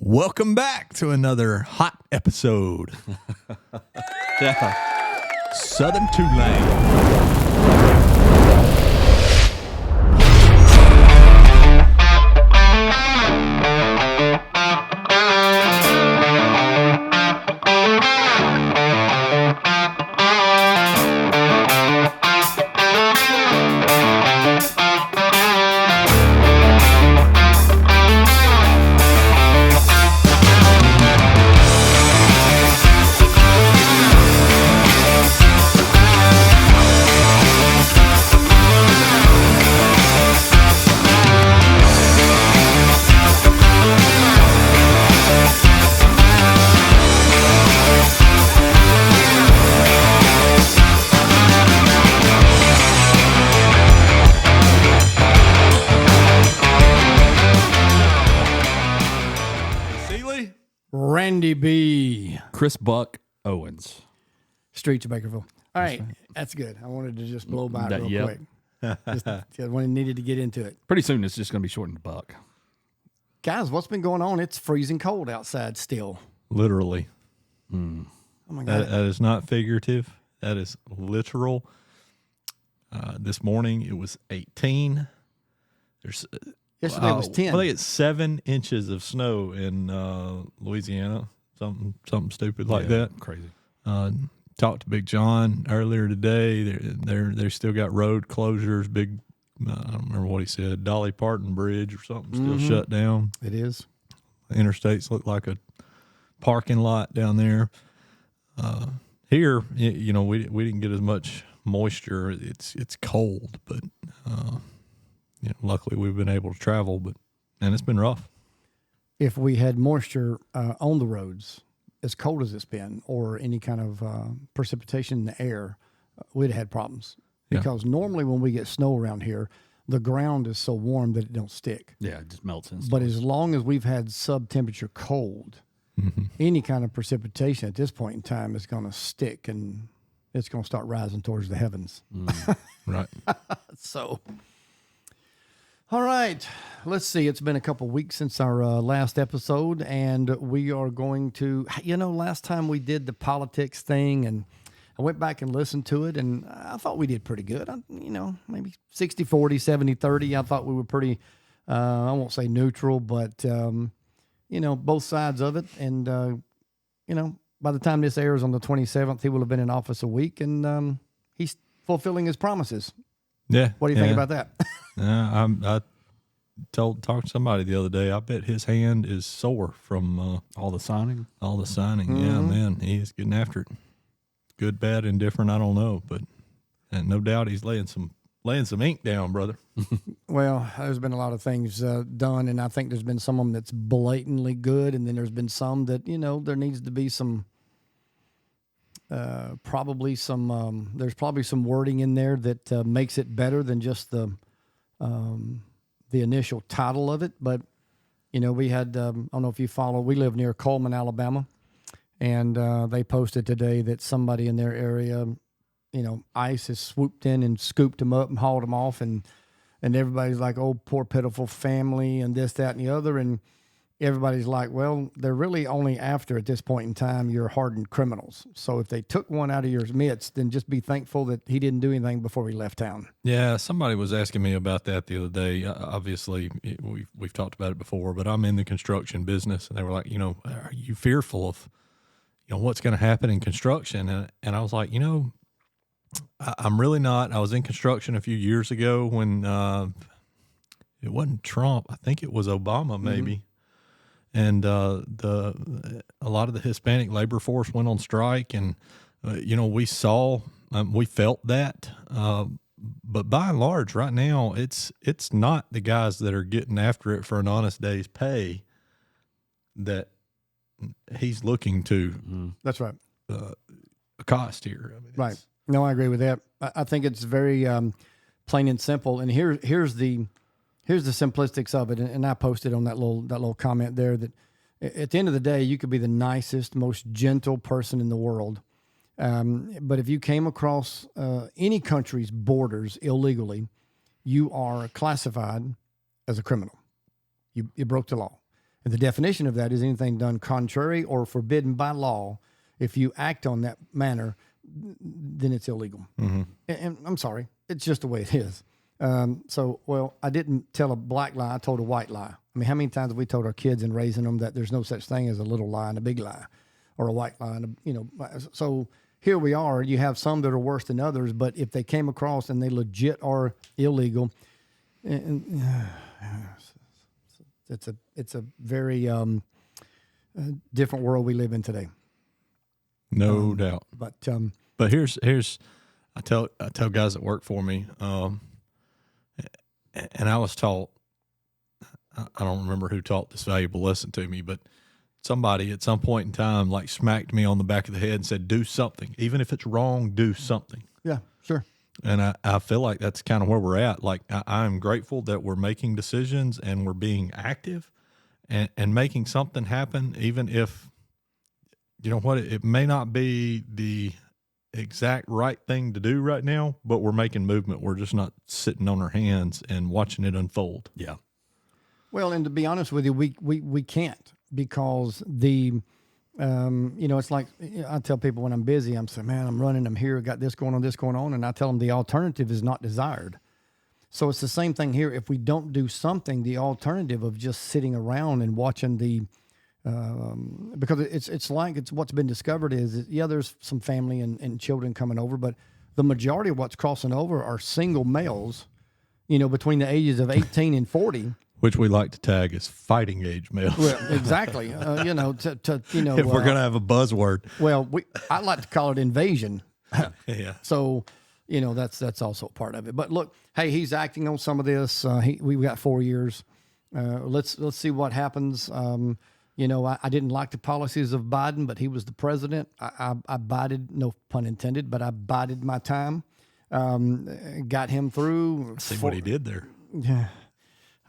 Welcome back to another hot episode. Southern Tulane. Randy B. Chris Buck Owens. Streets of Bakerville. All right. That's good. I wanted to just blow by it real quick. Just when I needed to get into it. Pretty soon it's just going to be shortened to Buck. Guys, what's been going on? It's freezing cold outside still. Literally. Oh, my God. That is not figurative. That is literal. This morning it was 18. Yesterday was 10. Well, they get 7 inches of snow in Louisiana. Something stupid like that. Crazy. Talked to Big John earlier today. They still got road closures. Big, I don't remember what he said. Dolly Parton Bridge or something still shut down. It is. Interstates look like a parking lot down there. Here, we didn't get as much moisture. It's cold, but luckily we've been able to travel. And it's been rough. If we had moisture on the roads, as cold as it's been, or any kind of precipitation in the air, we'd have had problems. Because normally when we get snow around here, the ground is so warm that it don't stick. Yeah, it just melts in. But as long as we've had sub-temperature cold, any kind of precipitation at this point in time is going to stick, and it's going to start rising towards the heavens. Right. So, all right, let's see. It's been a couple weeks since our last episode, and we are going to, last time we did the politics thing, and I went back and listened to it, and I thought we did pretty good. Maybe 60-40, 70-30. I thought we were pretty, I won't say neutral, but, both sides of it. And, by the time this airs on the 27th, he will have been in office a week, and he's fulfilling his promises. Yeah. What do you think about that? I talked to somebody the other day. I bet his hand is sore from all the signing. Yeah, man, he is getting after it. Good, bad, indifferent, I don't know, but and no doubt he's laying some ink down, brother. Well, there's been a lot of things done, and I think there's been some of them that's blatantly good, and then there's been some that there needs to be some. There's probably some wording in there that makes it better than just the initial title of it. But we had I don't know if you follow. We live near Coleman, Alabama, and they posted today that somebody in their area, ICE has swooped in and scooped them up and hauled them off, and everybody's like, "Oh, poor pitiful family," and this, that, and the other, and everybody's like, well, they're really only after, at this point in time, your hardened criminals. So if they took one out of your midst, then just be thankful that he didn't do anything before he left town. Yeah, somebody was asking me about that the other day. Obviously, we've talked about it before, but I'm in the construction business, and they were like, are you fearful of, what's going to happen in construction? And I was like, I'm really not. I was in construction a few years ago when it wasn't Trump. I think it was Obama, maybe. And a lot of the Hispanic labor force went on strike, and we felt that. But by and large, right now, it's not the guys that are getting after it for an honest day's pay that he's looking to. That's right. Accost here. Right. No, I agree with that. I think it's very plain and simple. And here's the simplistics of it, and I posted on that little comment there that at the end of the day, you could be the nicest, most gentle person in the world, but if you came across any country's borders illegally, you are classified as a criminal. You broke the law, And the definition of that is anything done contrary or forbidden by law. If you act on that manner, then it's illegal. And I'm sorry, it's just the way it is. Well, I didn't tell a black lie, I told a white lie. I mean, how many times have we told our kids in raising them that there's no such thing as a little lie and a big lie, or a white lie? And so here we are. You have some that are worse than others, but if they came across and they legit are illegal, it's a very different world we live in today. No doubt. But here's I tell guys that work for me, and I was taught, I don't remember who taught this valuable lesson to me, but somebody at some point in time like smacked me on the back of the head and said, do something. Even if it's wrong, do something. Yeah, sure. And I feel like that's kind of where we're at. Like I'm grateful that we're making decisions and we're being active and making something happen, even if, you know what, it may not be the exact right thing to do right now, but we're making movement. We're just not sitting on our hands and watching it unfold. Yeah. Well, and to be honest with you, we can't, because it's like I tell people when I'm busy, I'm saying, man, I'm running, I'm here, got this going on. And I tell them the alternative is not desired. So it's the same thing here. If we don't do something, the alternative of just sitting around and watching because it's what's been discovered is there's some family and children coming over, but the majority of what's crossing over are single males, between the ages of 18 and 40. Which we like to tag as fighting age males. Well, exactly. If we're going to have a buzzword. Well, I like to call it invasion. Yeah. So, that's also part of it. But look, hey, he's acting on some of this. We've got 4 years. Let's see what happens. I didn't like the policies of Biden, but he was the president. I bided, no pun intended, but I bided my time. Got him through. See what he did there. Yeah.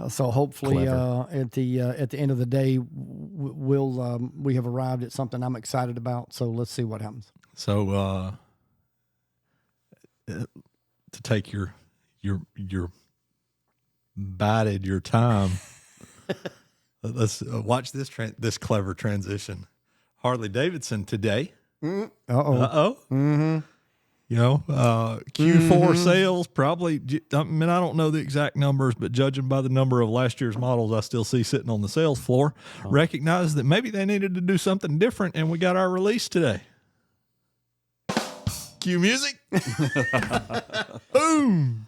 So hopefully, at the end of the day, we have arrived at something I'm excited about. So let's see what happens. So to take your bided your time, let's watch this clever transition. Harley Davidson today. Uh-oh. Mm-hmm. Q4 sales probably, I mean, I don't know the exact numbers, but judging by the number of last year's models I still see sitting on the sales floor, recognize that maybe they needed to do something different, and we got our release today. Cue music. Boom.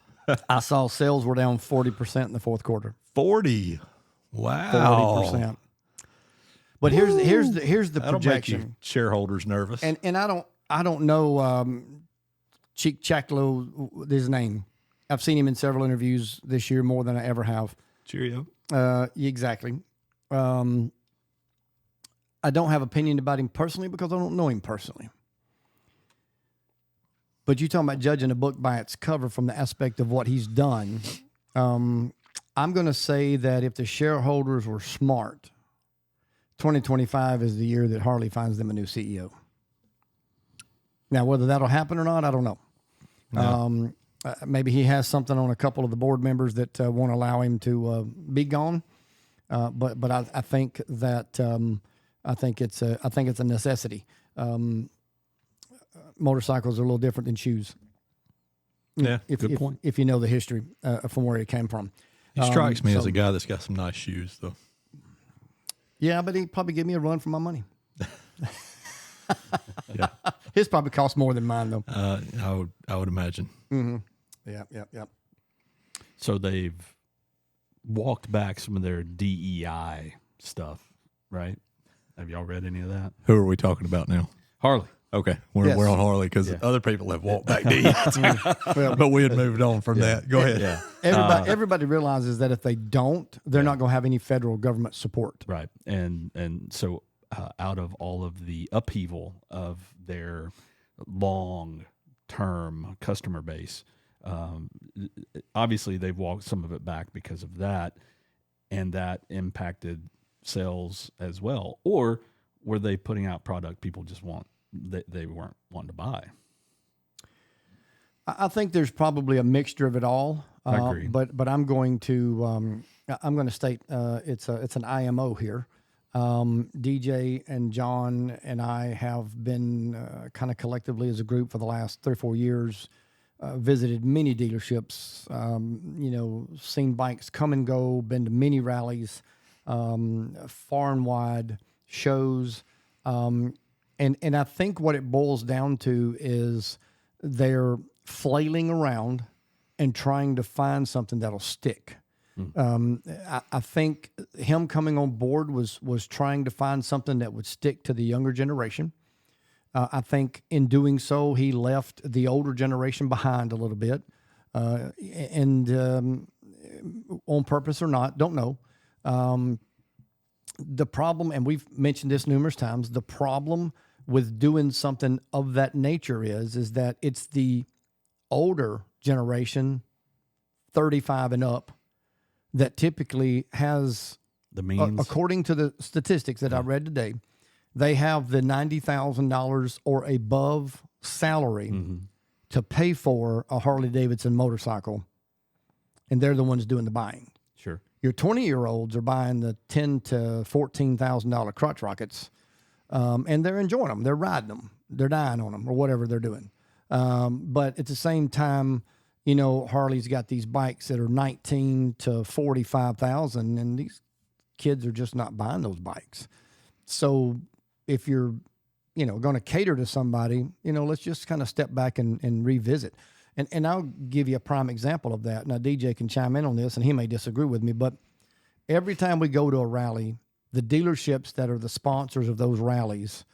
I saw sales were down 40% in the fourth quarter. 40. Wow. 40%. But here's the That'll projection. make you shareholders nervous. And I don't know Cheek Chaklo, his name. I've seen him in several interviews this year, more than I ever have. Cheerio. Exactly. I don't have opinion about him personally because I don't know him personally. But you're talking about judging a book by its cover from the aspect of what he's done. I'm going to say that if the shareholders were smart, 2025 is the year that Harley finds them a new CEO. Now, whether that'll happen or not, I don't know. No. Maybe he has something on a couple of the board members that won't allow him to be gone. But I think that I think it's a necessity. Motorcycles are a little different than shoes. Yeah, good point. If you know the history from where it came from. He strikes me as a guy that's got some nice shoes, though. Yeah, but he'd probably give me a run for my money. Yeah. His probably cost more than mine, though. I would imagine. Mm-hmm. Yeah. So they've walked back some of their DEI stuff, right? Have y'all read any of that? Who are we talking about now? Harley. Okay, we're on Harley because other people have walked back but we had moved on from that. Go ahead. Yeah. Everybody realizes that if they don't, they're not going to have any federal government support. Right. And so out of all of the upheaval of their long-term customer base, obviously they've walked some of it back because of that, and that impacted sales as well. Or were they putting out product people just they weren't wanting to buy? I think there's probably a mixture of it all. I agree. But I'm going to state it's an IMO here. DJ and John and I have been kind of collectively as a group for the last 3 or 4 years, visited many dealerships, seen bikes come and go, been to many rallies, far and wide shows. And I think what it boils down to is they're flailing around and trying to find something that'll stick. I think him coming on board was trying to find something that would stick to the younger generation. I think in doing so, he left the older generation behind a little bit, and on purpose or not, don't know. The problem, and we've mentioned this numerous times, the problem with doing something of that nature is that it's the older generation, 35 and up, that typically has The means. according to the statistics that I read today, they have the $90,000 or above salary to pay for a Harley Davidson motorcycle, and they're the ones doing the buying. Sure. Your 20-year-olds are buying the $10,000 to $14,000 crotch rockets, and they're enjoying them. They're riding them. They're dying on them or whatever they're doing. But at the same time, Harley's got these bikes that are $19,000 to $45,000, and these kids are just not buying those bikes. So if you're, going to cater to somebody, let's just kind of step back and revisit. And I'll give you a prime example of that. Now, DJ can chime in on this, and he may disagree with me, but every time we go to a rally, the dealerships that are the sponsors of those rallies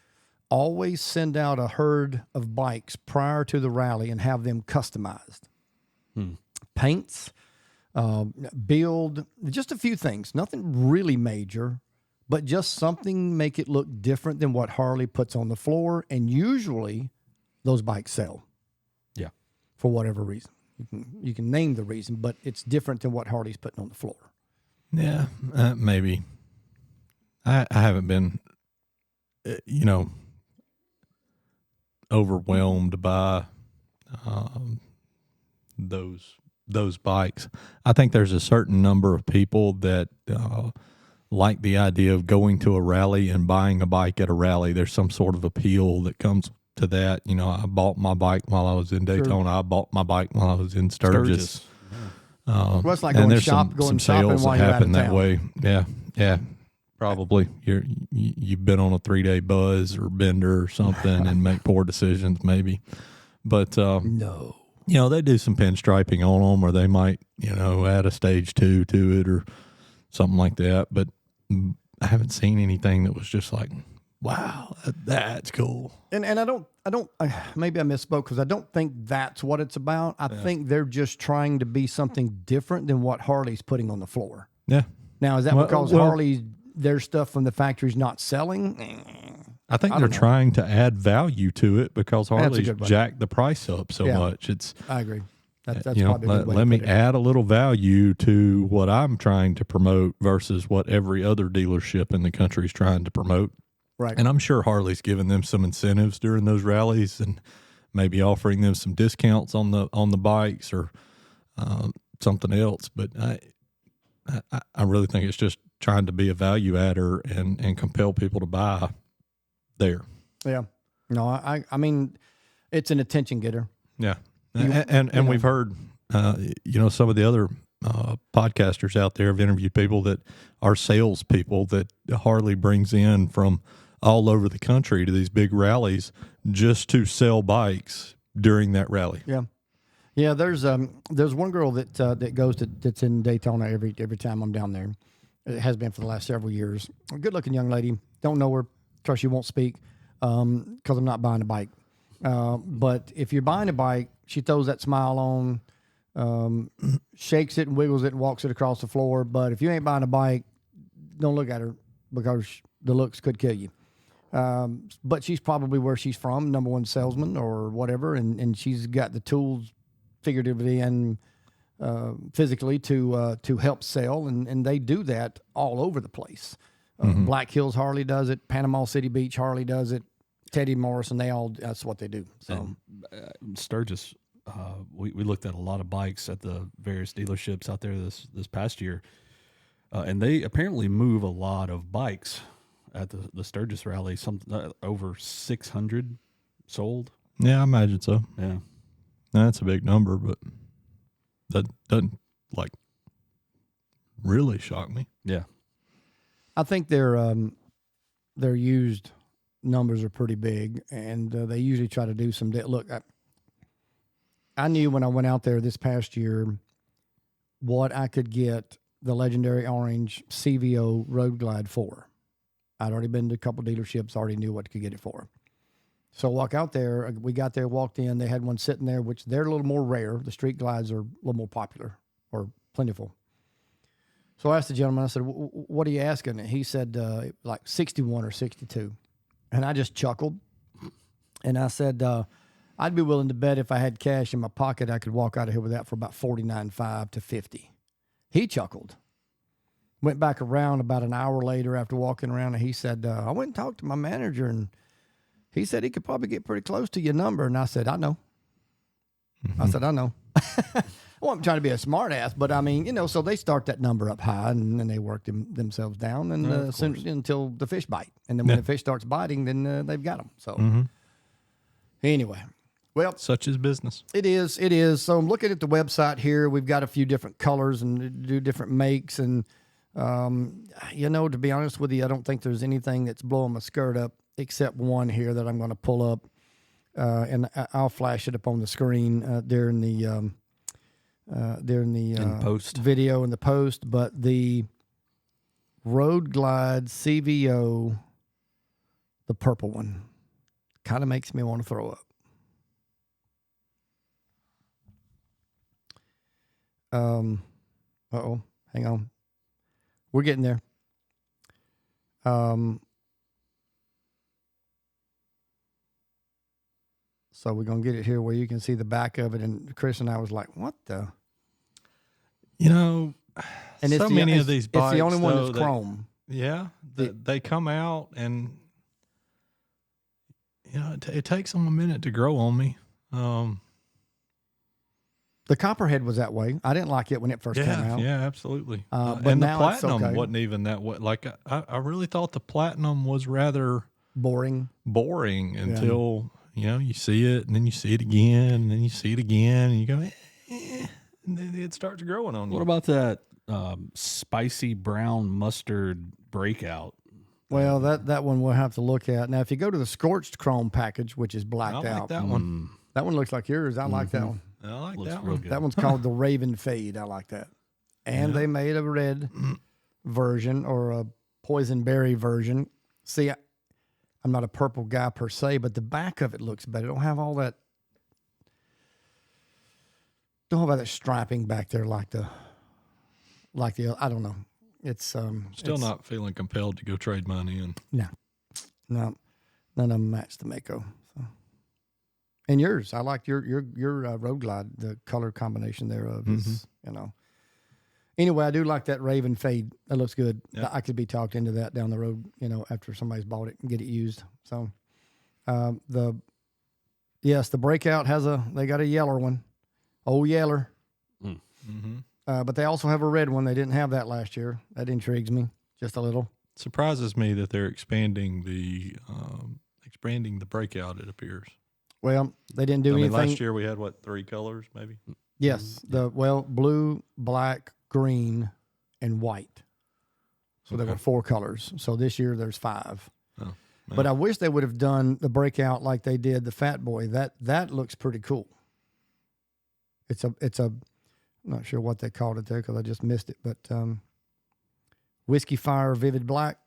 always send out a herd of bikes prior to the rally and have them customized. Paints, build, just a few things, nothing really major, but just something make it look different than what Harley puts on the floor. And usually those bikes sell. Yeah. For whatever reason. You can name the reason, but it's different than what Harley's putting on the floor. Yeah, maybe. I haven't been, overwhelmed by those bikes. I think there's a certain number of people that like the idea of going to a rally and buying a bike at a rally. There's some sort of appeal that comes to that. I bought my bike while I was in Daytona. Sure. I bought my bike while I was in Sturgis. Well, it's like going shopping sales while that you're happen out of that town. way. Yeah. Probably you've been on a 3-day buzz or bender or something and make poor decisions maybe. But No. they do some pinstriping on them, or they might add a stage 2 to it or something like that. But I haven't seen anything that was just like, wow, that's cool. And I don't maybe I misspoke because I don't think that's what it's about. I think they're just trying to be something different than what Harley's putting on the floor. Yeah. Now, is that because Harley's, their stuff from the factory's not selling? I think they're trying to add value to it because Harley's good one. jacked the price up so much. I agree. That's probably a good way to let me put it. add a little value to what I'm trying to promote versus what every other dealership in the country is trying to promote. Right. And I'm sure Harley's giving them some incentives during those rallies and maybe offering them some discounts on the bikes or something else. But I really think it's just trying to be a value adder and compel people to buy there. Yeah. No, I mean, it's an attention getter. Yeah. And we've heard, some of the other podcasters out there have interviewed people that are salespeople that Harley brings in from all over the country to these big rallies just to sell bikes during that rally. Yeah. Yeah, there's one girl that goes that's in Daytona every time I'm down there. It has been for the last several years. A good-looking young lady. Don't know her. Trust you won't speak because I'm not buying a bike. But if you're buying a bike, she throws that smile on, shakes it and wiggles it and walks it across the floor. But if you ain't buying a bike, don't look at her because the looks could kill you. But she's probably where she's from, number one salesman or whatever, and she's got the tools figuratively and physically to help sell, and they do that all over the place. Black Hills Harley does it, Panama City Beach Harley does it, Teddy Morrison, that's what they do. So Sturgis, we looked at a lot of bikes at the various dealerships out there this past year, and they apparently move a lot of bikes at the Sturgis rally, something over 600 sold. Yeah, I imagine so. Yeah. That's a big number, but that doesn't like really shock me. Yeah. I think their used numbers are pretty big, and they usually try to do some. Look, I knew when I went out there this past year what I could get the legendary orange CVO Road Glide for. I'd already been to a couple dealerships, already knew what to get it for. So walk out there, we got there, walked in, they had one sitting there, which they're a little more rare. The street glides are a little more popular or plentiful. So I asked the gentleman, I said, what are you asking? And he said, like 61 or 62. And I just chuckled. And I said, I'd be willing to bet if I had cash in my pocket, I could walk out of here with that for about $49.5 to $50. He chuckled. Went back around about an hour later after walking around, and he said, I went and talked to my manager, and he said he could probably get pretty close to your number. And I said, I know. Mm-hmm. I said, I know. I wasn't trying to be a smart ass, but I mean, you know, so they start that number up high, and then they work themselves down and until the fish bite. And then when the fish starts biting, then they've got them. So anyway, well, such is business. It is. It is. So I'm looking at the website here. We've got a few different colors and do different makes. And, you know, to be honest with you, I don't think there's anything that's blowing my skirt up except one here that I'm going to pull up. And I'll flash it up on the screen during the post video in the post. But the Road Glide CVO, the purple one, kind of makes me want to throw up. Hang on. We're getting there. So we're going to get it here where you can see the back of it. And Chris and I was like, what the? You know, and so many of these bikes, it's the only one that's chrome. They come out and, you know, it takes them a minute to grow on me. The Copperhead was that way. I didn't like it when it first came out. Yeah, absolutely. But and the now Platinum wasn't even that way. Like, I really thought the Platinum was rather boring until, you know, you see it and then you see it again and then you see it again and you go, and then it starts growing on you. What about that spicy brown mustard breakout? Well, that one we'll have to look at. Now, if you go to the Scorched Chrome package, which is blacked out. That one. That one looks like yours. I like that one. I like Looks that real one. good. That one's called the Raven Fade. I like that. And they made a red version or a poison berry version. See, I'm not a purple guy per se, but the back of it looks better. Don't have all that. Don't have all that striping back there like the. I don't know. It's Still not feeling compelled to go trade money in. No, none of them match the Mako. So. And yours, I like your Road Glide. The color combination thereof is, you know. Anyway, I do like that Raven Fade. That looks good. Yep. I could be talked into that down the road, you know, after somebody's bought it and get it used. So, the Breakout they got a yeller one, old yeller. But they also have a red one. They didn't have that last year. That intrigues me just a little. Surprises me that they're expanding the Breakout. It appears. Well, they didn't do anything. Last year we had 3 colors, maybe. Yes, blue, black, green, and white. So there were 4 colors. So this year there's 5. Oh, man. But I wish they would have done the Breakout like they did the Fat Boy. That looks pretty cool. It's a I'm not sure what they called it there because I just missed it. But Whiskey Fire Vivid Black.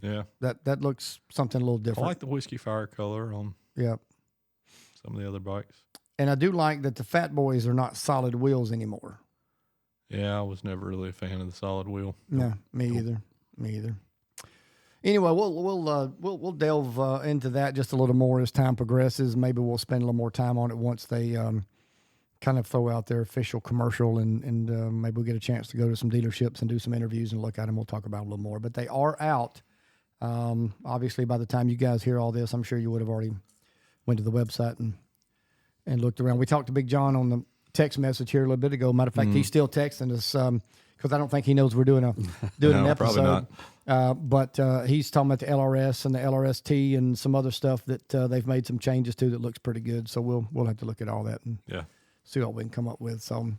Yeah, that looks something a little different. I like the Whiskey Fire color on. Yep. Some of the other bikes. And I do like that the Fat Boys are not solid wheels anymore. Yeah, I was never really a fan of the solid wheel. No, me either. Anyway, we'll delve into that just a little more as time progresses. Maybe we'll spend a little more time on it once they kind of throw out their official commercial, and maybe we'll get a chance to go to some dealerships and do some interviews and look at them. We'll talk about it a little more. But they are out. Obviously, by the time you guys hear all this, I'm sure you would have already went to the website and looked around. We talked to Big John on the text message here a little bit ago. Matter of fact, he's still texting us. because I don't think he knows we're doing an No, episode. probably not. But he's talking about the LRS and the LRST and some other stuff that they've made some changes to that looks pretty good. So we'll have to look at all that and see what we can come up with. So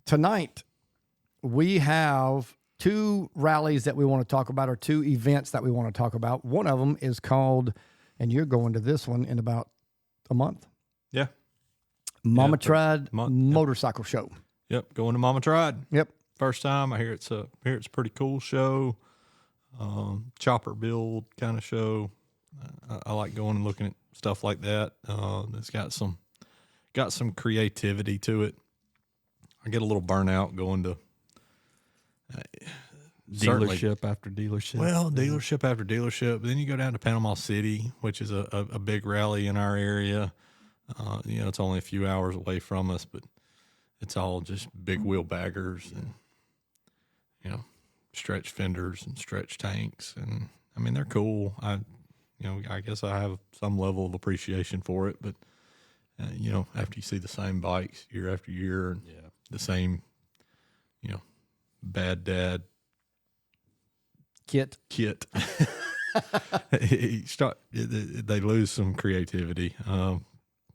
tonight we have 2 rallies that we want to talk about, or 2 events that we want to talk about. One of them is called, and you're going to this one in about a month. Yeah. Mama Tried month, Motorcycle Show. Yep. Going to Mama Tried. Yep. First time. I hear it's a pretty cool show. Chopper build kind of show. I like going and looking at stuff like that. It's got some creativity to it. I get a little burnout going to Dealership after dealership. Well, dealership after dealership. Then you go down to Panama City, which is a big rally in our area. It's only a few hours away from us, but it's all just big wheel baggers and, stretch fenders and stretch tanks. And I mean, they're cool. I guess I have some level of appreciation for it, but after you see the same bikes year after year and the same, bad dad Kit. They lose some creativity.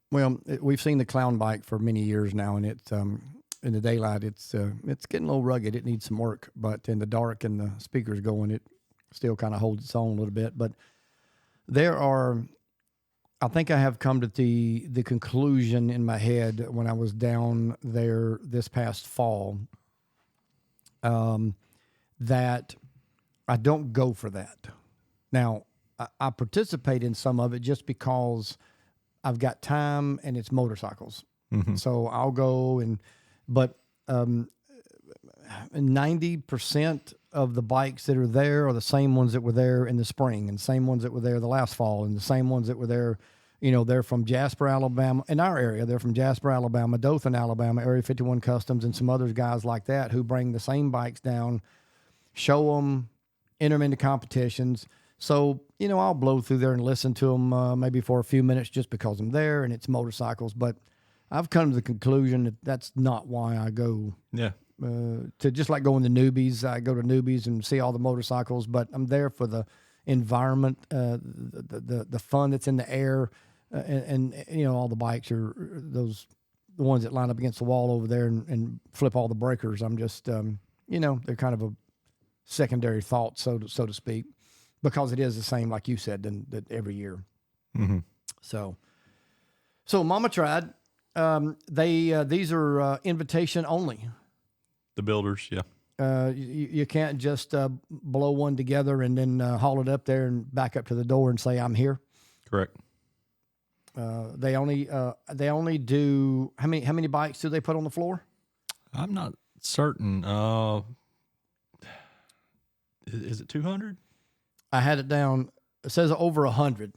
Well, we've seen the clown bike for many years now, and it's in the daylight, it's getting a little rugged. It needs some work, but in the dark and the speakers going, it still kind of holds its own a little bit. But I think I have come to the conclusion in my head when I was down there this past fall, that I don't go for that. Now, I participate in some of it just because I've got time and it's motorcycles. Mm-hmm. So I'll go but 90% of the bikes that are there are the same ones that were there in the spring, and same ones that were there the last fall, and the same ones that were there. They're from Jasper, Alabama. In our area, they're from Jasper, Alabama, Dothan, Alabama, Area 51 Customs, and some other guys like that who bring the same bikes down, show them, enter them into competitions. So, I'll blow through there and listen to them maybe for a few minutes just because I'm there and it's motorcycles. But I've come to the conclusion that that's not why I go. Yeah. To just like going to newbies. I go to newbies and see all the motorcycles, but I'm there for the environment, the fun that's in the air, and all the bikes are the ones that line up against the wall over there and flip all the breakers. I'm just, they're kind of a secondary thought, so to speak, because it is the same, like you said, that every year. Mm-hmm. So Mama Tried. These are invitation only. The builders, yeah. You can't just blow one together and then haul it up there and back up to the door and say I'm here. Correct. They only do how many bikes do they put on the floor? I'm not certain. Is it 200? I had it down. It says over 100.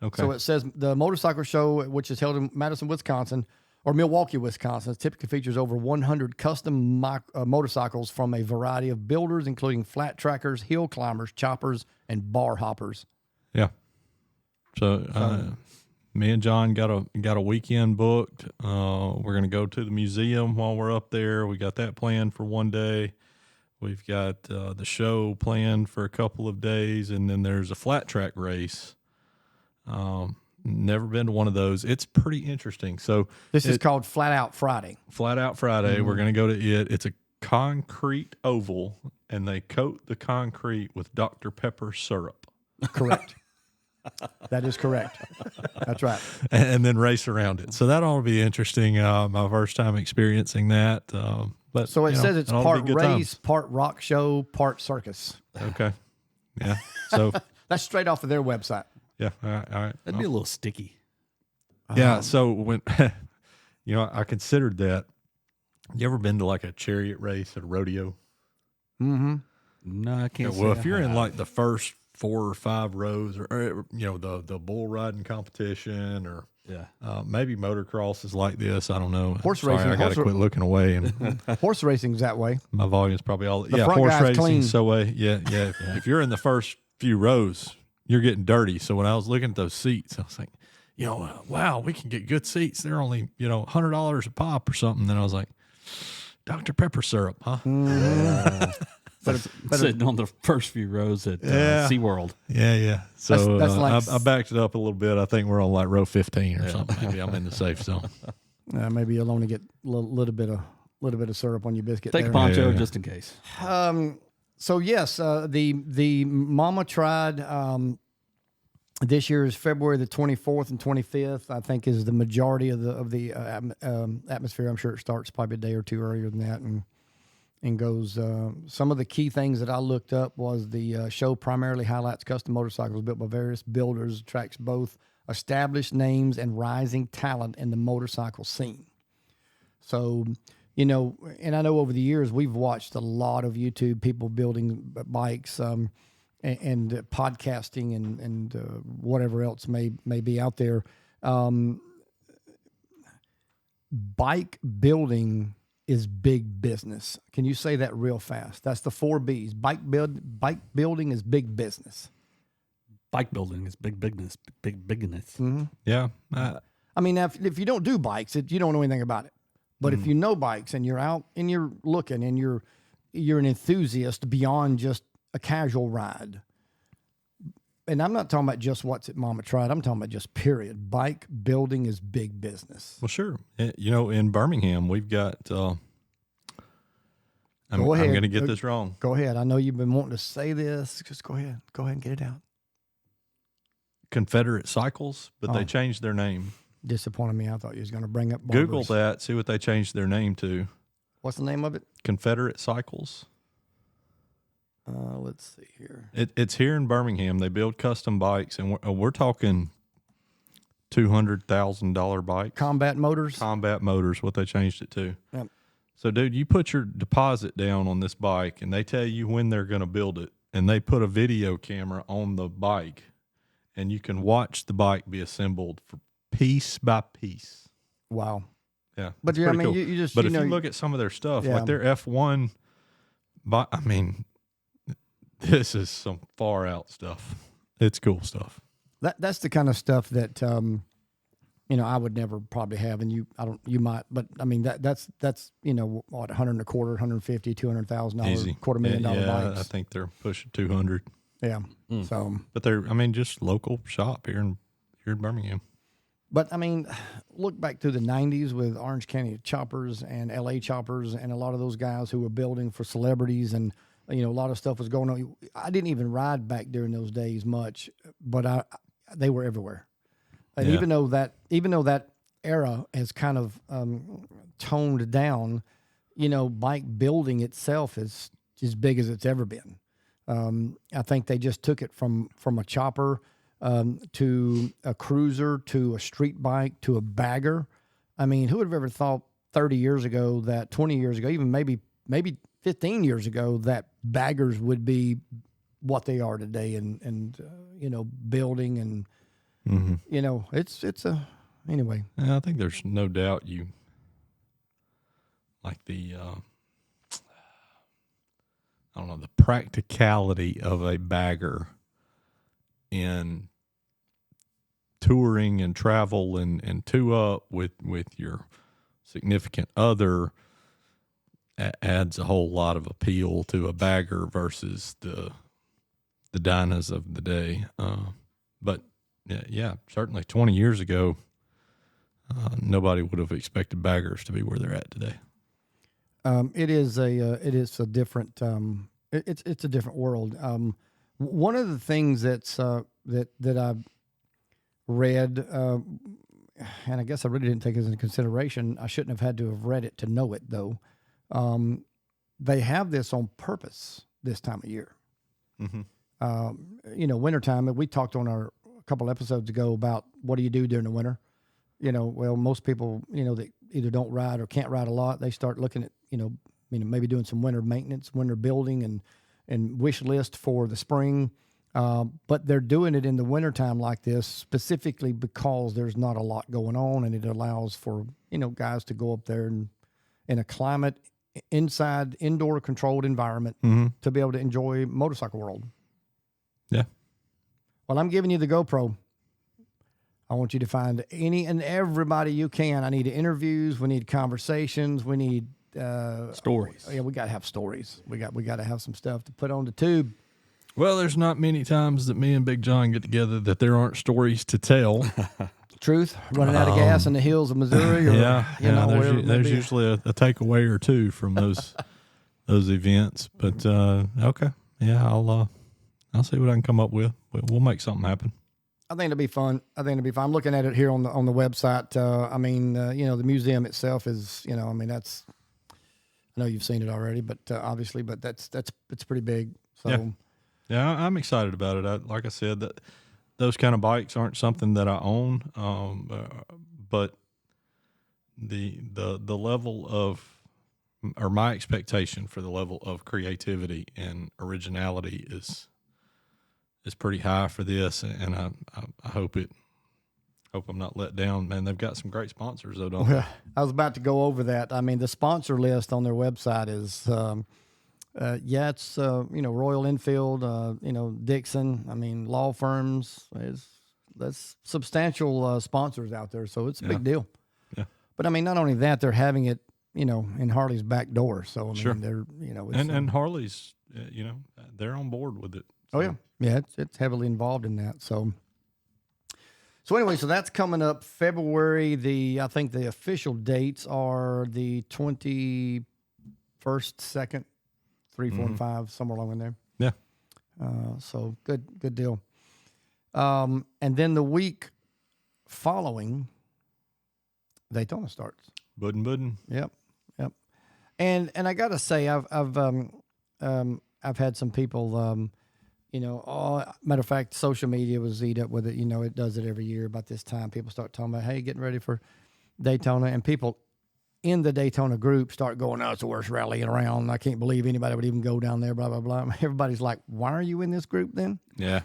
Okay. So it says the motorcycle show, which is held in Madison, Wisconsin, or Milwaukee, Wisconsin, typically features over 100 custom motorcycles from a variety of builders, including flat trackers, hill climbers, choppers, and bar hoppers. Yeah. So me and John got a weekend booked. We're going to go to the museum while we're up there. We got that planned for one day. We've got the show planned for a couple of days, and then there's a flat track race. Never been to one of those. It's pretty interesting. So this is called Flat Out Friday. Flat Out Friday. Mm-hmm. We're going to go to it. It's a concrete oval, and they coat the concrete with Dr. Pepper syrup. Correct. That is correct. That's right. And then race around it. So that ought to be interesting. My first time experiencing that. But so it says it's part race, times. part rock show, part circus. Okay. Yeah. So that's straight off of their website. Yeah. All right. That'd be a little sticky. Yeah. So when, I considered that. You ever been to like a chariot race at a rodeo? Mm-hmm. No, I can't. Well, if you're in like the first 4 or 5 rows, or the bull riding competition, or maybe motocross is like this. I don't know. Horse racing. I got to quit looking away, and horse racing's that way. My volume's probably all. The front horse guy's racing's clean. so way. Yeah. If you're in the first few rows, you're getting dirty. So when I was looking at those seats, I was like, wow, we can get good seats. They're only $100 a pop or something. Then I was like, Dr. Pepper syrup, huh? Sitting on the first few rows at SeaWorld. Yeah. So That's like I backed it up a little bit. I think we're on like row 15 or something. Maybe I'm in the safe zone. maybe you'll only get a little bit of syrup on your biscuit. Take there. a poncho Yeah. just in case. So yes, the Mama Tried this year is February the 24th and 25th. I think is the majority of the atmosphere. I'm sure it starts probably a day or two earlier than that and goes. Some of the key things that I looked up was the show primarily highlights custom motorcycles built by various builders, attracts both established names and rising talent in the motorcycle scene. So, and I know over the years we've watched a lot of YouTube people building bikes and podcasting and whatever else may be out there. Bike building is big business. Can you say that real fast? That's the 4 B's. Bike building is big business. Bike building is big bigness. Mm-hmm. Yeah. I mean, if you don't do bikes, you don't know anything about it. But if you know bikes and you're out and you're looking and you're an enthusiast beyond just a casual ride. And I'm not talking about just what's at Mama Tried. I'm talking about just period. Bike building is big business. Well, sure. In Birmingham, we've got. Go ahead. I'm going to get this wrong. Go ahead. I know you've been wanting to say this. Just go ahead. Go ahead and get it out. Confederate Cycles, but they changed their name. Disappointed me. I thought you was going to bring up Google barbers. that. See what they changed their name to. What's the name of it? Confederate Cycles. Let's see here. It's here in Birmingham. They build custom bikes, and we're talking $200,000 bikes. Combat Motors. Combat Motors, what they changed it to. Yep. So, dude, you put your deposit down on this bike, and they tell you when they're going to build it, and they put a video camera on the bike, and you can watch the bike be assembled for piece by piece. Wow. Yeah, But it's I pretty mean, cool. you just But you if know, you look at some of their stuff, Yeah. like their F1, this is some far out stuff. It's cool stuff. that's the kind of stuff that I would never probably have, and you might, but I mean that's what, 100 a quarter, 150, $200,000, Easy. $250,000 bikes. I think they're pushing 200. Yeah. So, But they're, just local shop here in Birmingham. but I mean, look back to the 90s with Orange County Choppers and LA Choppers and a lot of those guys who were building for celebrities, and a lot of stuff was going on. I didn't even ride back during those days much, but they were everywhere. And Yeah. even though that era has kind of toned down, bike building itself is as big as it's ever been. I think they just took it from a chopper to a cruiser to a street bike to a bagger. I mean, who would have ever thought 30 years ago, that 20 years ago, even maybe 15 years ago, that baggers would be what they are today, and building and it's a anyway. Yeah, I think there's no doubt you like the the practicality of a bagger in touring and travel and two up with your significant other adds a whole lot of appeal to a bagger versus the Dynas of the day. But yeah, certainly 20 years ago, nobody would have expected baggers to be where they're at today. It is a different it's a different world. One of the things that I read, and I guess I really didn't take it into consideration. I shouldn't have had to have read it to know it, though. They have this on purpose this time of year. Mm-hmm. Wintertime. We talked on a couple episodes ago about what do you do during the winter. Well, most people, that either don't ride or can't ride a lot, they start looking at, maybe doing some winter maintenance, winter building, and wish list for the spring. But they're doing it in the wintertime like this specifically because there's not a lot going on, and it allows for, guys to go up there and in a climate, indoor controlled environment to be able to enjoy motorcycle world. Yeah. Well, I'm giving you the GoPro. I want you to find any and everybody you can. I need interviews. We need conversations. We need Stories. Yeah, we got to have stories. We got to have some stuff to put on the tube. Well, there's not many times that me and Big John get together that there aren't stories to tell. Truth, running out of gas in the hills of Missouri, or there's usually a takeaway or two from those events. But okay, yeah, I'll see what I can come up with. We'll make something happen. I think it'll be fun. I'm looking at it here on the website. The museum itself is, that's. I know you've seen it already, but obviously, it's pretty big. So, yeah, I'm excited about it. Like I said, that those kind of bikes aren't something that I own, but the level of, or my expectation for the level of creativity and originality is pretty high for this, and I hope I'm not let down. Man, they've got some great sponsors though, don't they? I was about to go over that. I mean, the sponsor list on their website is, it's Royal Enfield, Dixon. I mean, law firms. That's substantial sponsors out there, so it's a big deal. Yeah. But I mean, not only that, they're having it, in Harley's back door. So I mean, they're, and Harley's, they're on board with it. So. Oh yeah, it's heavily involved in that. So anyway, so that's coming up February. I think the official dates are the 21st, 2nd, 3, 4, and 5, somewhere along in there. Yeah. So good deal. And then the week following, Daytona starts. Buddin'. Yep. And I gotta say, I've had some people, matter of fact, social media was eat up with it. It does it every year about this time. People start talking about, hey, getting ready for Daytona, and people in the Daytona group start going, "Oh, it's the worst rally around. I can't believe anybody would even go down there." Blah blah blah. Everybody's like, "Why are you in this group then?" Yeah.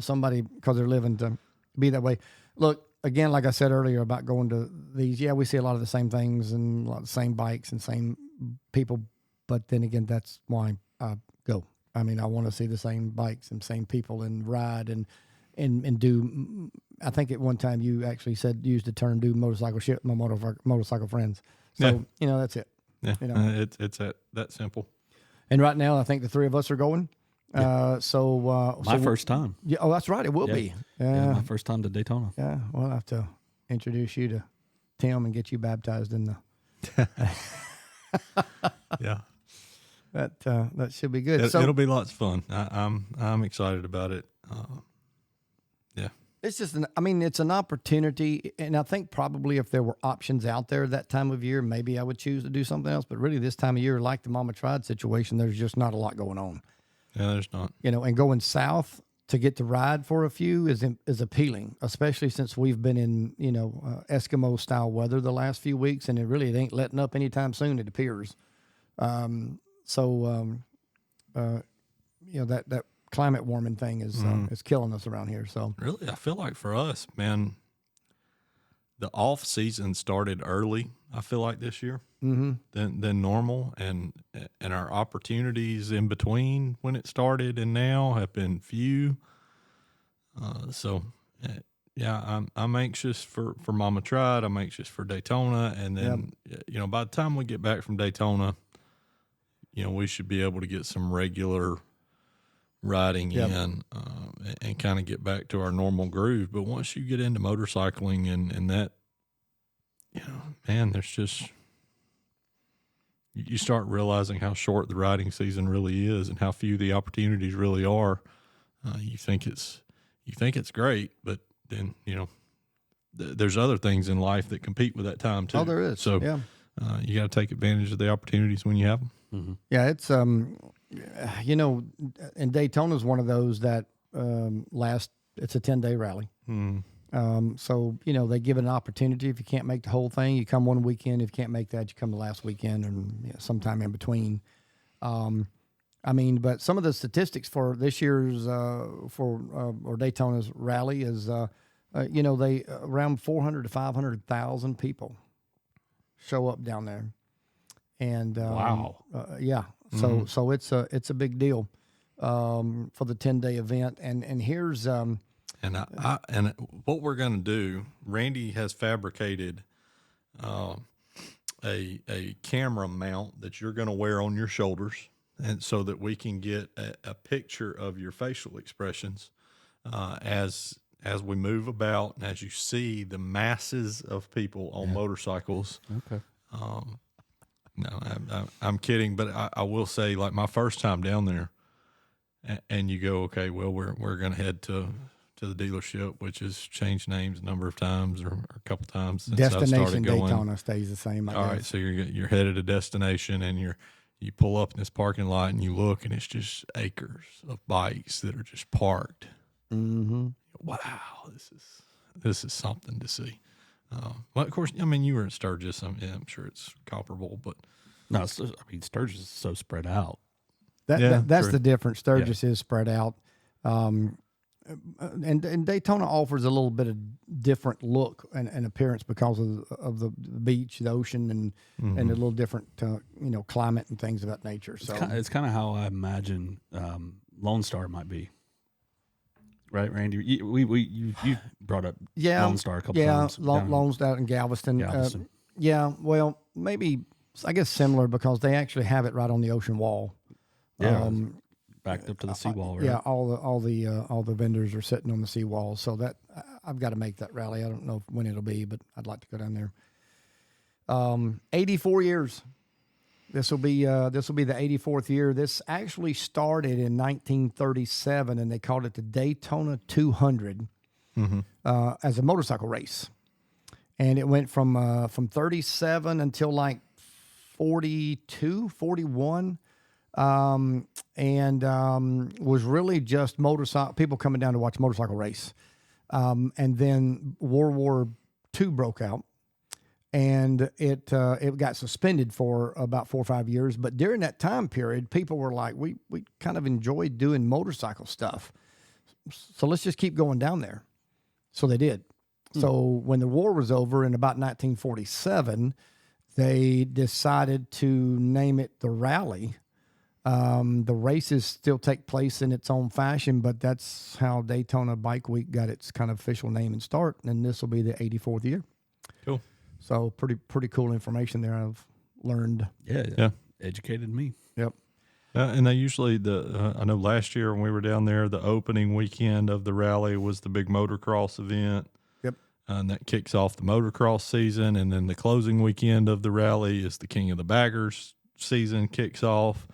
Somebody, because they're living to be that way. Look, again, like I said earlier about going to these, we see a lot of the same things and a lot of the same bikes and same people. But then again, that's why I go. I mean, I want to see the same bikes and same people and ride and do. I think at one time you actually used the term "do motorcycle shit" with my motorcycle friends. So that's it. Yeah, it's that simple. And right now, I think the three of us are going. My first time. Yeah. Oh, that's right. It will be. Yeah, my first time to Daytona. Yeah. We'll have to introduce you to Tim and get you baptized in the. Yeah. That should be good. It'll be lots of fun. I'm excited about it. Yeah. It's just it's an opportunity, and I think probably if there were options out there that time of year, maybe I would choose to do something else. But really, this time of year, like the Mama Tried situation, there's just not a lot going on. Yeah, there's not. And going south to get to ride for a few is appealing, especially since we've been in Eskimo style weather the last few weeks, and it ain't letting up anytime soon. It appears. That climate warming thing is killing us around here. So really, I feel like for us, man, the off season started early. I feel like this year than normal, and our opportunities in between when it started and now have been few. I'm anxious for Mama Tried. I'm anxious for Daytona, and then by the time we get back from Daytona, we should be able to get some regular riding in and kind of get back to our normal groove. But once you get into motorcycling and that, man, there's just, you start realizing how short the riding season really is and how few the opportunities really are. You think it's great, but then, there's other things in life that compete with that time too. Oh, there is. So you got to take advantage of the opportunities when you have them. Mm-hmm. Yeah, it's and Daytona's one of those that it's a 10-day rally. So they give it an opportunity. If you can't make the whole thing, you come one weekend. If you can't make that, you come the last weekend and sometime in between. But some of the statistics for this year's or Daytona's rally is they around 400 to 500,000 people show up down there. And wow. So it's a big deal for the 10-day event. And here's and what we're going to do. Randy has fabricated a camera mount that you're going to wear on your shoulders, and so that we can get a picture of your facial expressions as we move about and as you see the masses of people on motorcycles. Okay. No, I'm kidding, but I will say, like, my first time down there, and you go, okay, well, we're going to head to the dealership, which has changed names a number of times or a couple times since I started Destination going. Daytona stays the same. I All guess. right, so you're headed to destination, and you pull up in this parking lot, and you look, and it's just acres of bikes that are just parked. Mm-hmm. Wow, this is something to see. Well, of course, I mean, you were at Sturgis. I'm sure it's comparable, but No, Sturgis is so spread out. That's true. the difference. Sturgis is spread out. And Daytona offers a little bit of different look and appearance because of the beach, the ocean, and a little different, climate and things of that nature. So It's kind of how I imagine Lone Star might be. Right, Randy? You brought up Lone Star a couple times. Lone Star in Galveston. Galveston. Well, maybe, I guess similar because they actually have it right on the ocean wall. Yeah, backed up to the seawall. Right? Yeah, all the vendors are sitting on the seawall. So that I've got to make that rally. I don't know when it'll be, but I'd like to go down there. 84 years. This will be the 84th year. This actually started in 1937, and they called it the Daytona 200 as a motorcycle race. And it went from 37 until like 42, 41. Was really just people coming down to watch motorcycle race. And then World War II broke out, and it got suspended for about 4 or 5 years. But during that time period, people were like, we kind of enjoyed doing motorcycle stuff, so let's just keep going down there. So they did. So when the war was over in about 1947, they decided to name it the Rally. The races still take place in its own fashion, but that's how Daytona BikeWeek got its kind of official name and start. And this will be the 84th year. cool. So pretty cool information there I've learned. Yeah. Educated me. Yep. And they usually I know last year when we were down there, the opening weekend of the rally was the big motocross event. Yep. And that kicks off the motocross season, and then the closing weekend of the rally is the King of the Baggers season kicks off.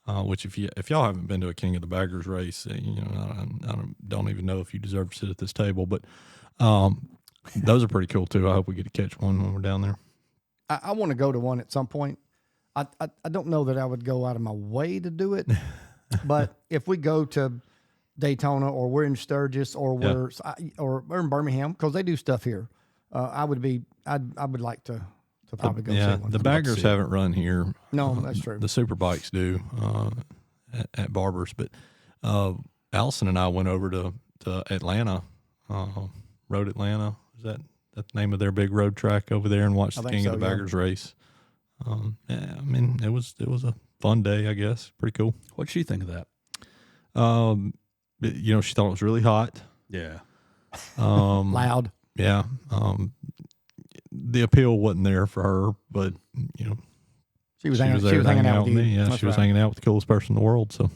Which if y'all haven't been to a King of the Baggers race, I don't even know if you deserve to sit at this table, but those are pretty cool too. I hope we get to catch one when we're down there. I want to go to one at some point. I don't know that I would go out of my way to do it, but if we go to Daytona or we're in Sturgis or we're in Birmingham, because they do stuff here, I would like to probably go see one. The Baggers haven't run here. No, that's true. The Superbikes do at Barber's, but Allison and I went over to Atlanta, Road Atlanta. Is that the name of their big road track over there, and watched the King of the Baggers race. I mean, it was a fun day, I guess. Pretty cool. What'd she think of that? She thought it was really hot. Yeah. Loud. Yeah. The appeal wasn't there for her, but she was there hanging out with me. you. Yeah, That's she was right. hanging out with the coolest person in the world. So,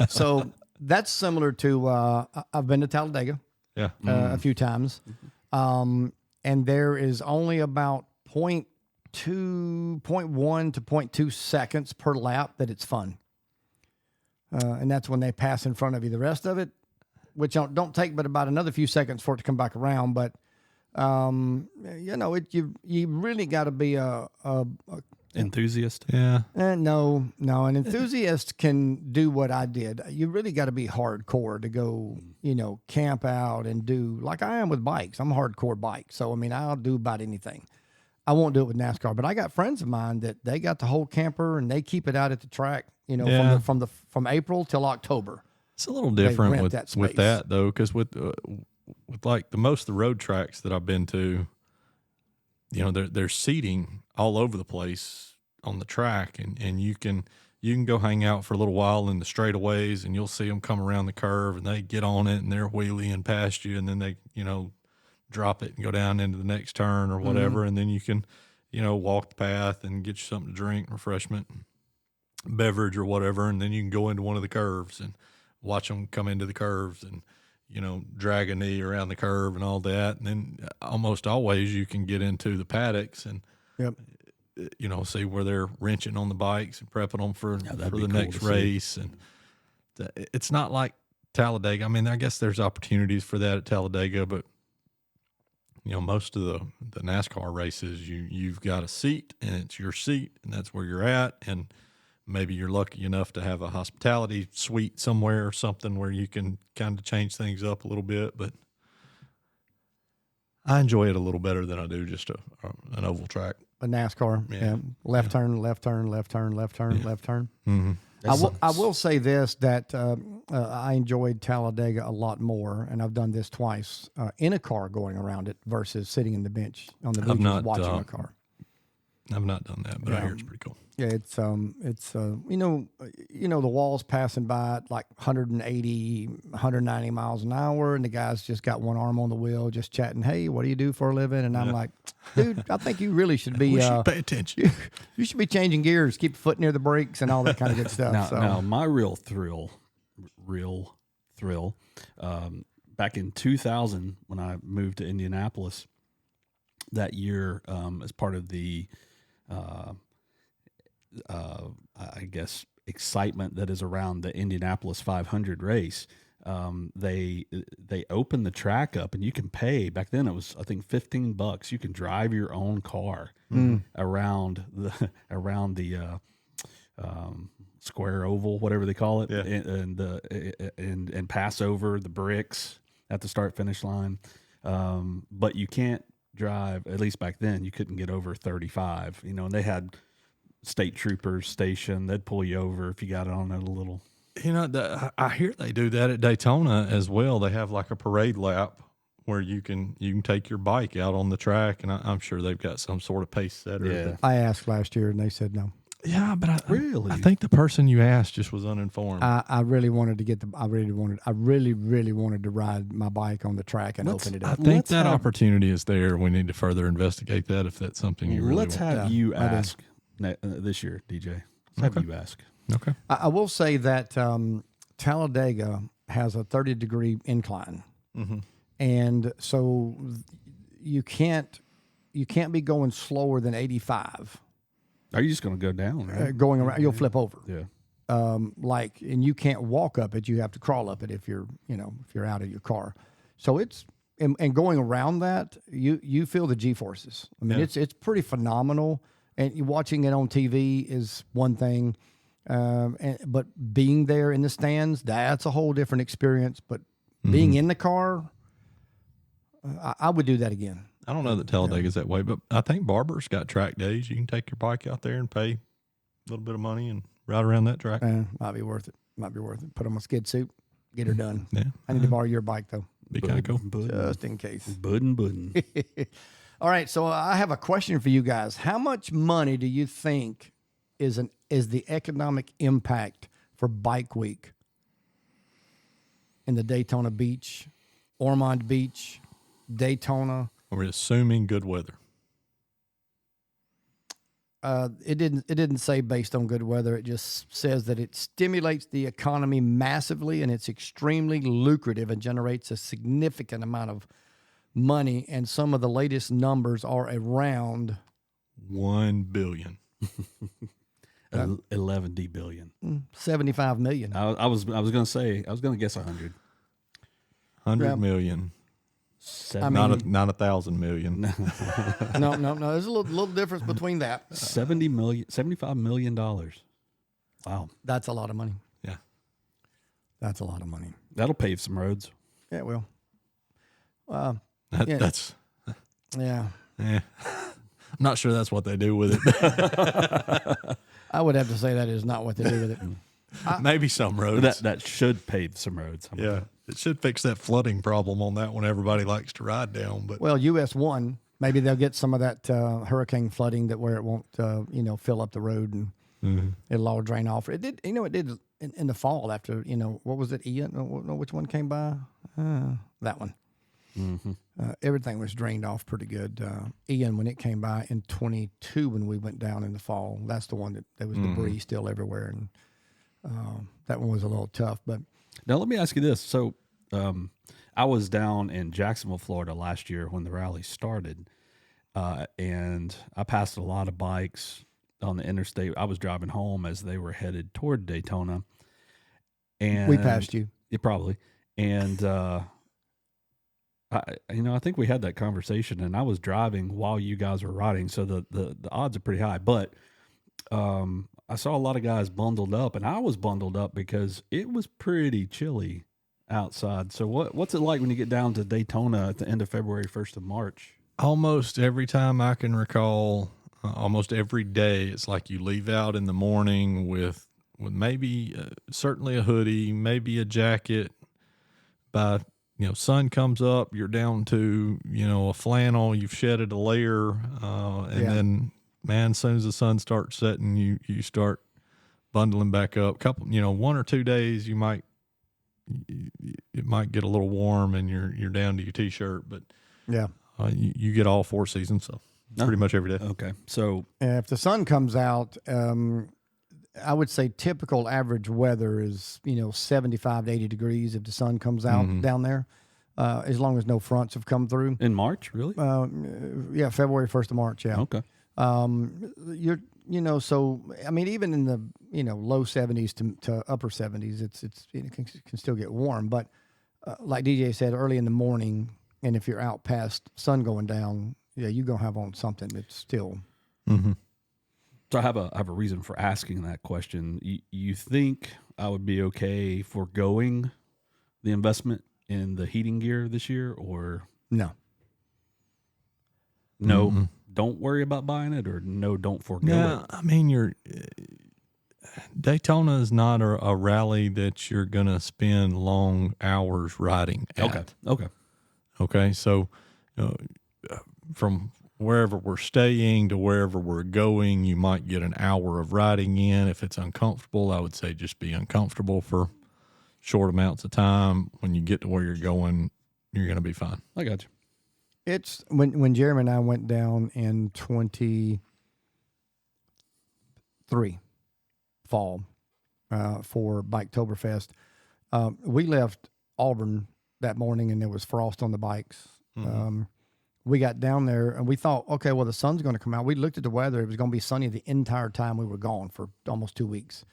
So that's similar to I've been to Talladega yeah. a few times, and there is only about 0.1 to 0.2 seconds per lap that it's fun, and that's when they pass in front of you. The rest of it, which don't take but about another few seconds for it to come back around, but you really got to be a Enthusiast. Yeah. no, an enthusiast can do what I did. You really got to be hardcore to go, camp out and do like I am with bikes. I'm a hardcore bike. So, I mean, I'll do about anything. I won't do it with NASCAR, but I got friends of mine that they got the whole camper and they keep it out at the track, from April till October. It's a little different rent with that space. that though, because with like the most of the road tracks that I've been to, there's seating all over the place on the track, and you can go hang out for a little while in the straightaways, and you'll see them come around the curve, and they get on it and they're wheeling past you, and then they drop it and go down into the next turn or whatever. And then you can, walk the path and get you something to drink, refreshment, beverage or whatever. And then you can go into one of the curves and watch them come into the curves and, drag a knee around the curve and all that. And then almost always you can get into the paddocks and, Yep. See where they're wrenching on the bikes and prepping them for the cool next to see. race. And it's not like Talladega. I mean, I guess there's opportunities for that at Talladega, but most of the NASCAR races, you've got a seat and it's your seat and that's where you're at. And maybe you're lucky enough to have a hospitality suite somewhere or something where you can kind of change things up a little bit. But I enjoy it a little better than I do just an oval track. A NASCAR. Yeah. Left turn, left turn, left turn, left turn, left turn. Mm-hmm. I will say this, that I enjoyed Talladega a lot more, and I've done this twice, in a car going around it versus sitting in the bench on the bench watching a car. I've not done that, but I hear it's pretty cool. Yeah, it's the walls passing by at like 180, 190 miles an hour, and the guy's just got one arm on the wheel, just chatting. Hey, what do you do for a living? And I'm like, dude, I think you really should be. We should pay attention. You should be changing gears, keep your foot near the brakes, and all that kind of good stuff. Now, my real thrill, back in 2000 when I moved to Indianapolis that year, as part of the I guess excitement that is around the Indianapolis 500 race. They opened the track up and you can pay. Back then it was, I think, $15. You can drive your own car around the square oval, whatever they call it, and pass over the bricks at the start finish line. But you can't drive, at least back then, you couldn't get over 35, and they had state troopers stationed. They'd pull you over if you got on it a little. I hear they do that at Daytona as well. They have like a parade lap where you can take your bike out on the track, and I'm sure they've got some sort of pace setter. Yeah. I asked last year, and they said no. Yeah, but I Really? think the person you asked just was uninformed. I really wanted to get I really wanted to ride my bike on the track and open it I up. think that opportunity is there. We need to further investigate that if that's something you really Let's want. have you ask this year, DJ. Let's have you ask. Okay. I will say that Talladega has a 30-degree incline, and so you can't be going slower than 85. Are you just going to go down? Right? Going around, you'll flip over. Yeah. And you can't walk up it. You have to crawl up it if you're out of your car. So it's and going around that, you feel the G-forces. I mean, it's pretty phenomenal. And you watching it on TV is one thing, but being there in the stands, that's a whole different experience. But being in the car, I would do that again. I don't know that Talladega's that way, but I think Barber's got track days. You can take your bike out there and pay a little bit of money and ride around that track. Might be worth it. Put on my skid suit, get her done. Yeah. I need to borrow your bike though, Be kind of cool. just in case. Buddin'. All right, so I have a question for you guys. How much money do you think is the economic impact for Bike Week in the Daytona Beach, Ormond Beach, Daytona? We're assuming good weather. It didn't say based on good weather. It just says that it stimulates the economy massively and it's extremely lucrative and generates a significant amount of money. And some of the latest numbers are around $1 billion. 11 billion. 75 million. I was going to say, I was going to guess 100. 100 million. Not 1,000 million. No. There's a little difference between that. $75 million. Wow. That's a lot of money. Yeah. That's a lot of money. That'll pave some roads. Yeah, well. That's. Yeah. I'm not sure that's what they do with it. I would have to say that is not what they do with it. Maybe some roads. That should pave some roads. Yeah. It should fix that flooding problem on that one everybody likes to ride down. But well, US 1, maybe they'll get some of that hurricane flooding where it won't, fill up the road and it'll all drain off. It did, it did in the fall after, what was it, Ian? No, which one came by? That one. Everything was drained off pretty good. Ian, when it came by in 22, when we went down in the fall, that's the one that there was debris still everywhere, and that one was a little tough. But now let me ask you this: so I was down in Jacksonville, Florida last year when the rally started, and I passed a lot of bikes on the interstate. I was driving home as they were headed toward Daytona, and we passed you. Yeah, probably. And I think we had that conversation, and I was driving while you guys were riding, so the odds are pretty high. But I saw a lot of guys bundled up, and I was bundled up because it was pretty chilly outside. So what's it like when you get down to Daytona at the end of February, 1st of March? Almost every time I can recall, almost every day, it's like you leave out in the morning with maybe certainly a hoodie, maybe a jacket. By sun comes up, you're down to a flannel. You've shedded a layer, and then man, as soon as the sun starts setting, you start bundling back up. Couple 1 or 2 days, it might get a little warm, and you're down to your t-shirt, but you get all 4 seasons, so pretty much every day. Okay, so if the sun comes out, I would say typical average weather is 75 to 80 degrees if the sun comes out down there, as long as no fronts have come through. in March, really? February 1st of March. Yeah. Okay. So I mean, even in the low 70s to upper 70s, it can still get warm. But like DJ said, early in the morning, and if you're out past sun going down, you're gonna have on something that's still. Mm-hmm. So I have a reason for asking that question. You think I would be okay foregoing the investment in the heating gear this year, or No? Don't worry about buying it, or no, don't forego Yeah, it? I mean, Daytona is not a rally that you're going to spend long hours riding at. Okay. So from wherever we're staying to wherever we're going, you might get an hour of riding in. If it's uncomfortable, I would say just be uncomfortable for short amounts of time. When you get to where you're going, you're going to be fine. I got you. It's when Jeremy and I went down in 23 fall for Biketoberfest. We left Auburn that morning, and there was frost on the bikes. We got down there, and we thought, okay, well, the sun's going to come out. We looked at the weather. It was going to be sunny the entire time we were gone for almost 2 weeks.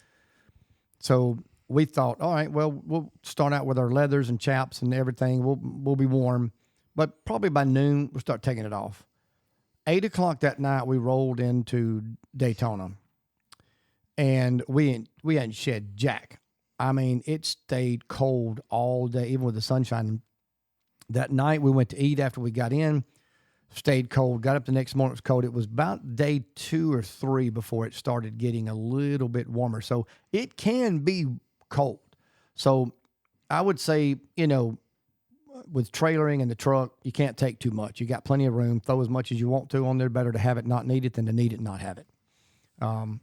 So we thought, all right, well, we'll start out with our leathers and chaps and everything. We'll be warm. But probably by noon, we'll start taking it off. 8 o'clock that night, we rolled into Daytona, and we hadn't shed jack. I mean, it stayed cold all day, even with the sunshine. That night, we went to eat after we got in, stayed cold, got up the next morning, it was cold. It was about day 2 or 3 before it started getting a little bit warmer. So it can be cold. So I would say, with trailering in the truck, you can't take too much. You got plenty of room. Throw as much as you want to on there. Better to have it not need it than to need it not have it.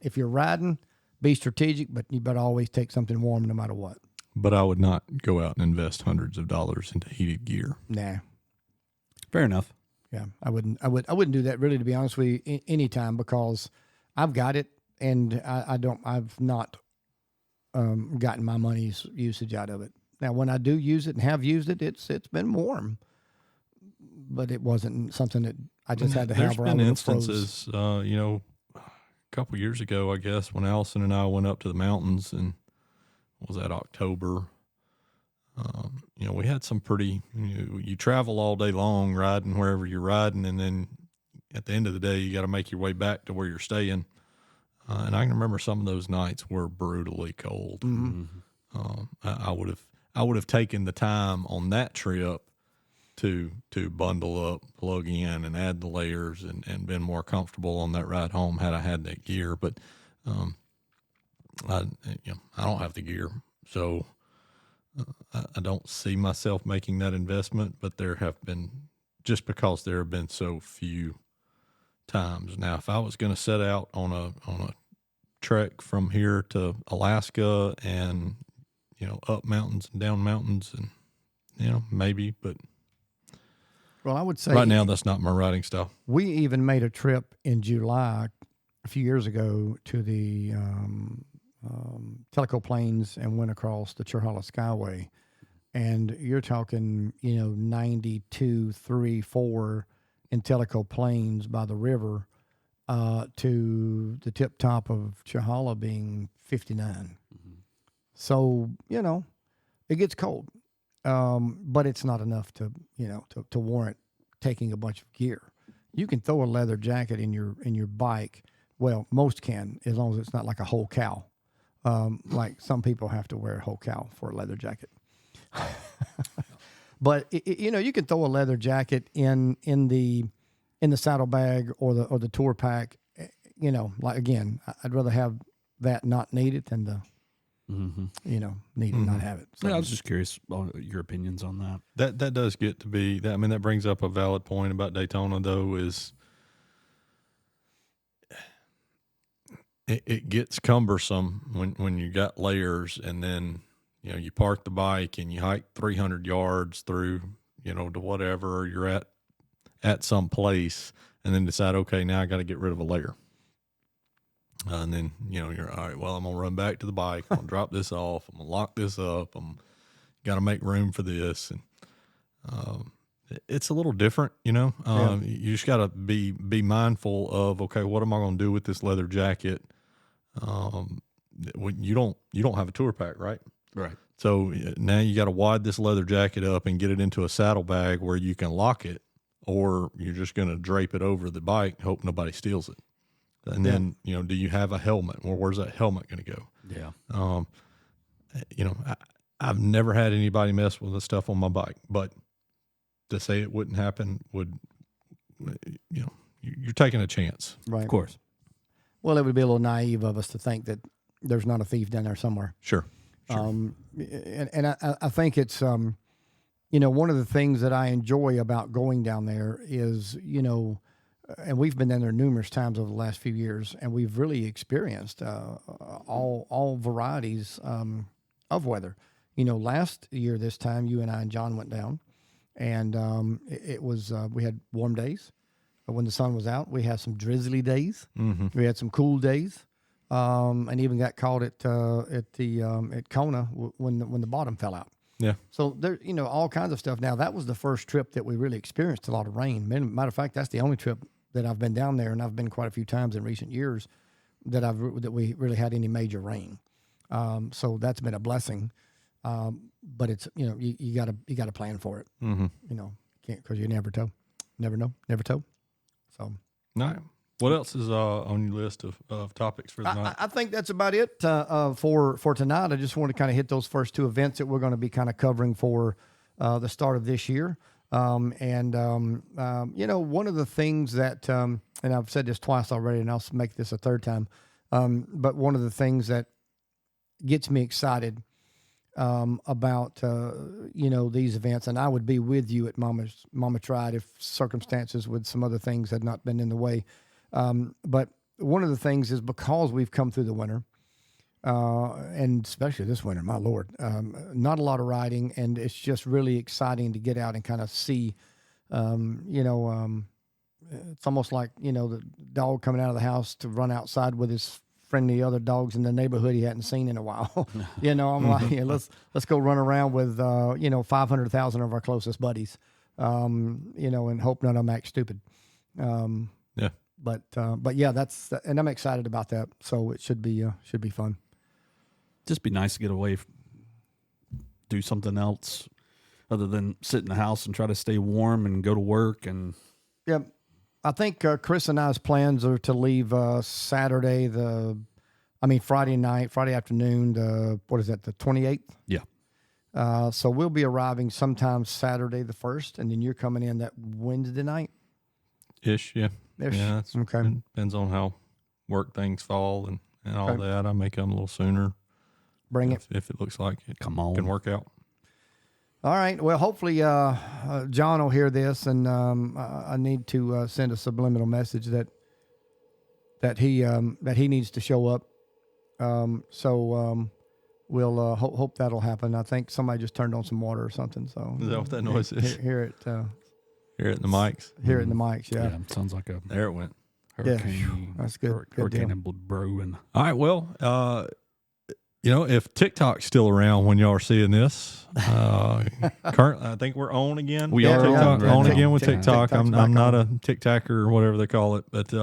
If you're riding, be strategic, but you better always take something warm no matter what. But I would not go out and invest hundreds of dollars into heated gear. Nah. Fair enough. Yeah, I wouldn't do that, really, to be honest with you, anytime, because I've got it, and I've not gotten my money's usage out of it. Now, when I do use it and have used it, it's been warm, but it wasn't something that I just had to have around. There's been instances, a couple years ago, I guess, when Allison and I went up to the mountains, and was that October? We had some pretty, you travel all day long riding wherever you're riding, and then at the end of the day, you got to make your way back to where you're staying. And I can remember some of those nights were brutally cold. Mm-hmm. I would have taken the time on that trip to bundle up, plug in, and add the layers, and been more comfortable on that ride home had I had that gear. But I don't have the gear, so I don't see myself making that investment. But there have been, just because there have been so few times. Now, if I was going to set out on a trek from here to Alaska and up mountains and down mountains, and maybe, but Well, I would say Right now, that's not my riding style. we even made a trip in July a few years ago to the Tellico Plains and went across the Churhala Skyway. And you're talking, 92, 3, 4 in Tellico Plains by the river to the tip top of Churhala being 59. So, it gets cold. But it's not enough to warrant taking a bunch of gear. You can throw a leather jacket in your bike. Well, most can, as long as it's not like a whole cow. Like some people have to wear a whole cow for a leather jacket. But you can throw a leather jacket in the saddlebag or the tour pack. Like again, I'd rather have that not needed than the need it, not have it. So, Yeah, I was just curious on your opinions on that. That does get to be that. I mean, that brings up a valid point about Daytona, though. Is it gets cumbersome when you got layers, and then you park the bike and you hike 300 yards through to whatever you're at some place, and then decide, okay, now I got to get rid of a layer. And then, you're all right. Well, I'm going to run back to the bike. I'm going to drop this off. I'm going to lock this up. I'm got to make room for this. And it's a little different, You just got to be mindful of, okay, what am I going to do with this leather jacket? When you don't have a tour pack, right? Right. So now you got to wad this leather jacket up and get it into a saddlebag where you can lock it, or you're just going to drape it over the bike, hope nobody steals it. And then, do you have a helmet? Well, where's that helmet going to go? Yeah. I've never had anybody mess with the stuff on my bike, but to say it wouldn't happen would, you're taking a chance. right. Of course. Well, it would be a little naive of us to think that there's not a thief down there somewhere. Sure. And I think it's, one of the things that I enjoy about going down there is, and we've been down there numerous times over the last few years, and we've really experienced all varieties of weather. Last year this time, you and I and John went down, and it was we had warm days when the sun was out. We had some drizzly days. Mm-hmm. We had some cool days, and even got caught at Kona when the bottom fell out. Yeah. So there, all kinds of stuff. Now that was the first trip that we really experienced a lot of rain. Matter of fact, that's the only trip that I've been down there, and I've been quite a few times in recent years that we really had any major rain. So that's been a blessing. But it's you gotta plan for it. Mm-hmm. Can't, because you never know. So No. What else is on your list of topics for the night? I think that's about it for tonight. I just want to kind of hit those first two events that we're going to be kind of covering for the start of this year. One of the things that, and I've said this twice already, and I'll make this a third time, but one of the things that gets me excited about these events, and I would be with you at Mama Tried if circumstances with some other things had not been in the way. But one of the things is because we've come through the winter, and especially this winter, my Lord, not a lot of riding, and it's just really exciting to get out and kind of see, it's almost like, the dog coming out of the house to run outside with his friendly other dogs in the neighborhood he hadn't seen in a while. I'm like, let's go run around with, 500,000 of our closest buddies, and hope none of them act stupid. Yeah. But yeah, and I'm excited about that. So it should be fun. Just be nice to get away, do something else other than sit in the house and try to stay warm and go to work. And yeah, I think Chris and I's plans are to leave Friday afternoon. The 28th? yeah, so we'll be arriving sometime Saturday the 1st, and then you're coming in that Wednesday night. Ish, yeah. Ish. Yeah, it's, Okay. it depends on how work things fall and all Okay. that. I may come a little sooner Bring it. if it looks like it come on. can work out. All right. Well, hopefully John will hear this, and I need to send a subliminal message that he needs to show up. We'll hope that'll happen. I think somebody just turned on some water or something. So Is that what that noise is? Hear it. Hear it in the mics. Hear it in the mics. Yeah. Sounds like a There it went. hurricane. That's good. Good Hurricane deal. brewing. All right. Well, if TikTok's still around when y'all are seeing this, currently I think we're on again. We are TikTok, on. on Right again now. with TikTok. TikTok's I'm back not on. a TikToker or whatever they call it, but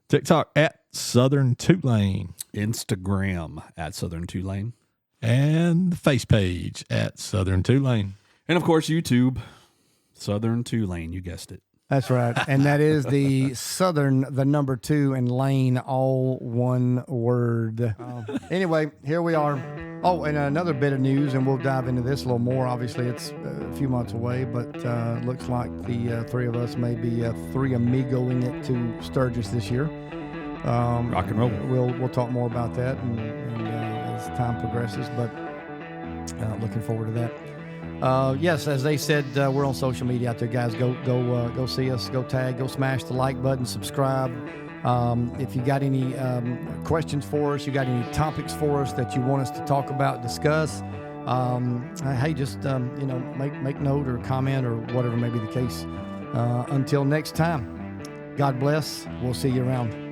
TikTok at Southern Tulane Instagram at Southern Tulane. and the face page at Southern Tulane. And of course, YouTube, Southern Tulane. You guessed it. That's right. And that is the Southern, the number 2, and Lane, all one word. Anyway, here we are. Oh, and another bit of news, and we'll dive into this a little more. Obviously, it's a few months away, but looks like the three of us may be three amigoing it to Sturgis this year. Rock and roll. We'll talk more about that and as time progresses, but looking forward to that. Yes, as they said, we're on social media out there, guys. Go see us. Go tag. Go smash the like button. Subscribe. If you got any questions for us, you got any topics for us that you want us to talk about, discuss. Hey, just make note or comment or whatever may be the case. Until next time, God bless. We'll see you around.